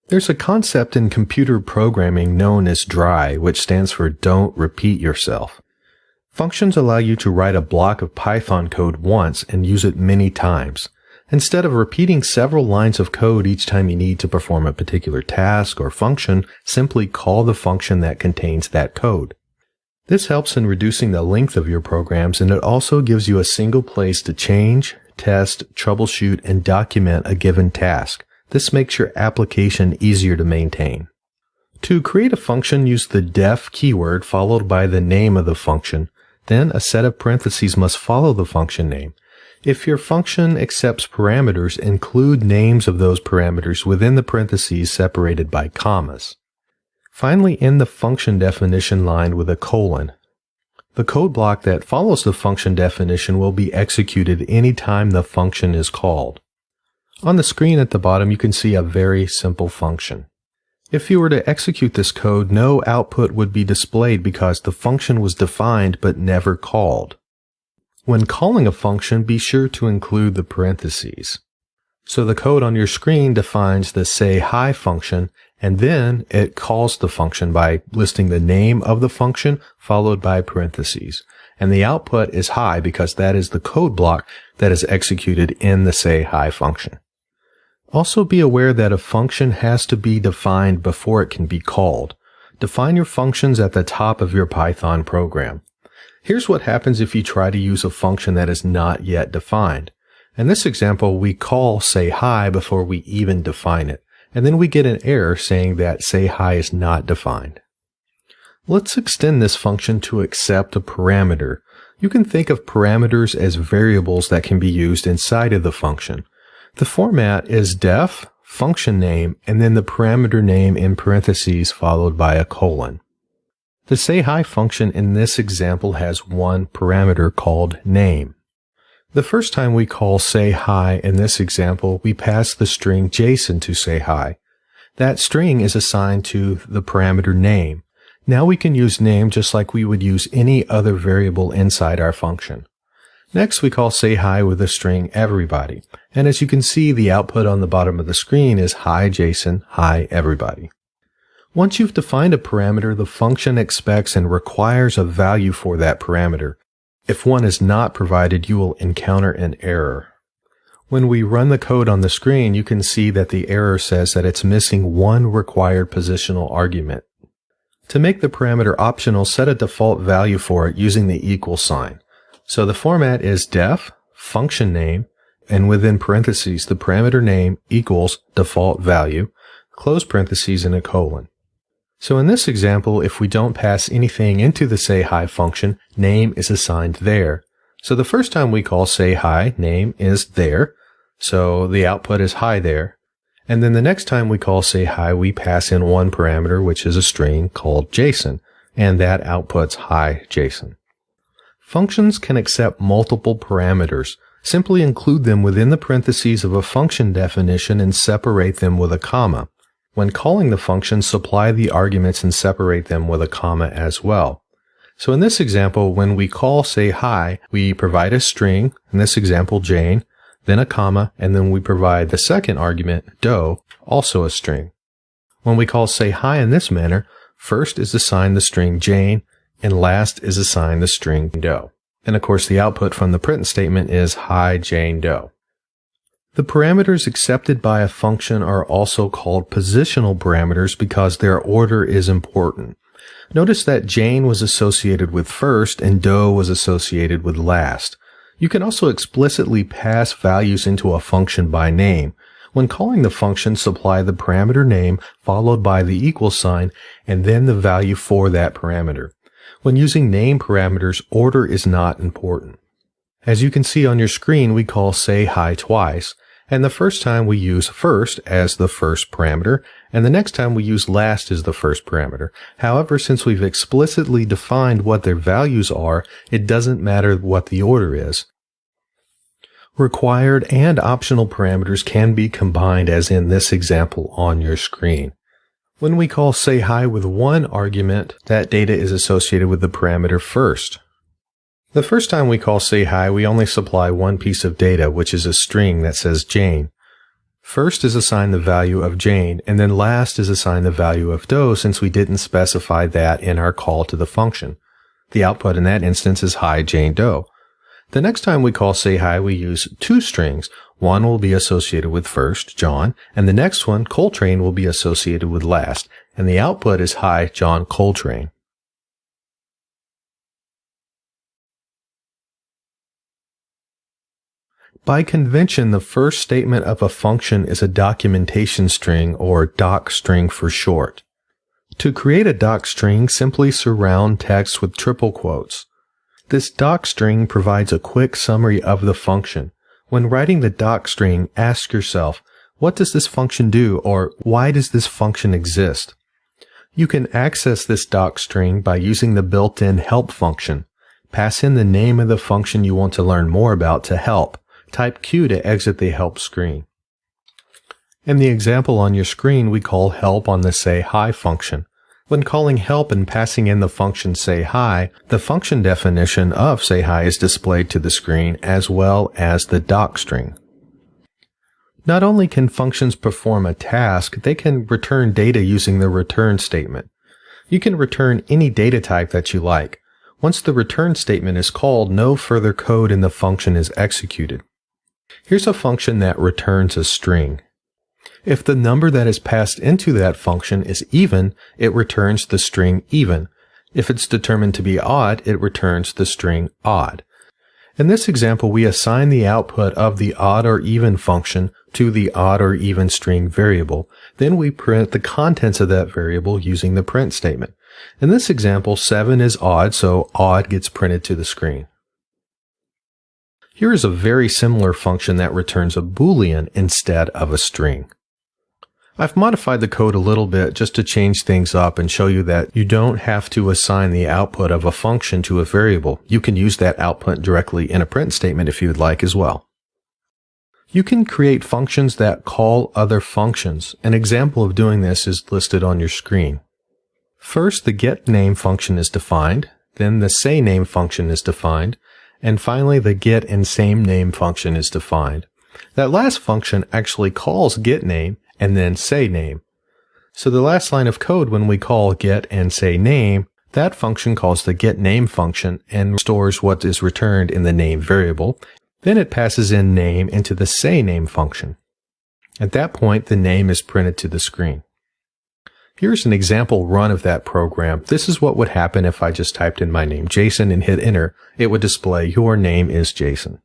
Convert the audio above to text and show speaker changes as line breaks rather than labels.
There's a concept in computer programming known as DRY, which stands for Don't Repeat Yourself. Functions allow you to write a block of Python code once and use it many times. Instead of repeating several lines of code each time you need to perform a particular task or function, simply call the function that contains that code. This helps in reducing the length of your programs, and it also gives you a single place to change, test, troubleshoot, and document a given task. This makes your application easier to maintain. To create a function, use the def keyword followed by the name of the function. Then a set of parentheses must follow the function name. If your function accepts parameters, include names of those parameters within the parentheses separated by commas. Finally, end the function definition line with a colon. The code block that follows the function definition will be executed anytime the function is called. On the screen at the bottom, you can see a very simple function. If you were to execute this code, no output would be displayed because the function was defined but never called. When calling a function, be sure to include the parentheses. So the code on your screen defines the sayHi function, and then it calls the function by listing the name of the function followed by parentheses. And the output is hi because that is the code block that is executed in the sayHi function. Also be aware that a function has to be defined before it can be called. Define your functions at the top of your Python program. Here's what happens if you try to use a function that is not yet defined. In this example, we call sayHi before we even define it, and then we get an error saying that sayHi is not defined. Let's extend this function to accept a parameter. You can think of parameters as variables that can be used inside of the function. The format is def, function name, and then the parameter name in parentheses followed by a colon. The sayHi function in this example has one parameter called name. The first time we call sayHi in this example, we pass the string JSON to sayHi. That string is assigned to the parameter name. Now we can use name just like we would use any other variable inside our function. Next, we call sayHi with the string everybody. And as you can see, the output on the bottom of the screen is hi JSON, hi everybody. Once you've defined a parameter, the function expects and requires a value for that parameter. If one is not provided, you will encounter an error. When we run the code on the screen, you can see that the error says that it's missing one required positional argument. To make the parameter optional, set a default value for it using the equal sign. So the format is def, function name, and within parentheses, the parameter name equals default value, close parentheses and a colon. So in this example, if we don't pass anything into the sayHi function, name is assigned there. So the first time we call sayHi, name is there. So the output is hi there. And then the next time we call sayHi, we pass in one parameter, which is a string called JSON, and that outputs hi JSON. Functions can accept multiple parameters. Simply include them within the parentheses of a function definition and separate them with a comma. When calling the function, supply the arguments and separate them with a comma as well. So in this example, when we call sayHi, we provide a string, in this example Jane, then a comma, and then we provide the second argument, doe, also a string. When we call sayHi in this manner, first is assigned the string Jane, and last is assigned the string doe. And of course the output from the print statement is hi Jane Doe. The parameters accepted by a function are also called positional parameters because their order is important. Notice that Jane was associated with first and Doe was associated with last. You can also explicitly pass values into a function by name. When calling the function, supply the parameter name followed by the equal sign and then the value for that parameter. When using name parameters, order is not important. As you can see on your screen, we call sayHi twice, and the first time we use first as the first parameter, and the next time we use last as the first parameter. However, since we've explicitly defined what their values are, it doesn't matter what the order is. Required and optional parameters can be combined as in this example on your screen. When we call sayHi with one argument, that data is associated with the parameter first. The first time we call sayHi, we only supply one piece of data, which is a string that says Jane. First is assigned the value of Jane, and then last is assigned the value of Doe since we didn't specify that in our call to the function. The output in that instance is hi Jane Doe. The next time we call say hi, we use two strings. One will be associated with first, John, and the next one, Coltrane, will be associated with last, and the output is hi John Coltrane. By convention, the first statement of a function is a documentation string, or doc string for short. To create a doc string, simply surround text with triple quotes. This doc string provides a quick summary of the function. When writing the doc string, ask yourself, what does this function do, or why does this function exist? You can access this doc string by using the built-in help function. Pass in the name of the function you want to learn more about to help. Type Q to exit the help screen. In the example on your screen, we call help on the say hi function. When calling help and passing in the function say hi, the function definition of say hi is displayed to the screen as well as the doc string. Not only can functions perform a task, they can return data using the return statement. You can return any data type that you like. Once the return statement is called, no further code in the function is executed. Here's a function that returns a string. If the number that is passed into that function is even, it returns the string even. If it's determined to be odd, it returns the string odd. In this example, we assign the output of the odd or even function to the odd or even string variable. Then we print the contents of that variable using the print statement. In this example, 7 is odd, so odd gets printed to the screen. Here is a very similar function that returns a Boolean instead of a string. I've modified the code a little bit just to change things up and show you that you don't have to assign the output of a function to a variable. You can use that output directly in a print statement if you would like as well. You can create functions that call other functions. An example of doing this is listed on your screen. First, the getName function is defined, then the sayName function is defined, and finally the get and sameName function is defined. That last function actually calls getName and then sayName. So the last line of code when we call get and sayName, that function calls the getName function and stores what is returned in the name variable. Then it passes in name into the sayName function. At that point, the name is printed to the screen. Here's an example run of that program. This is what would happen if I just typed in my name, Jason, and hit enter. It would display, your name is Jason.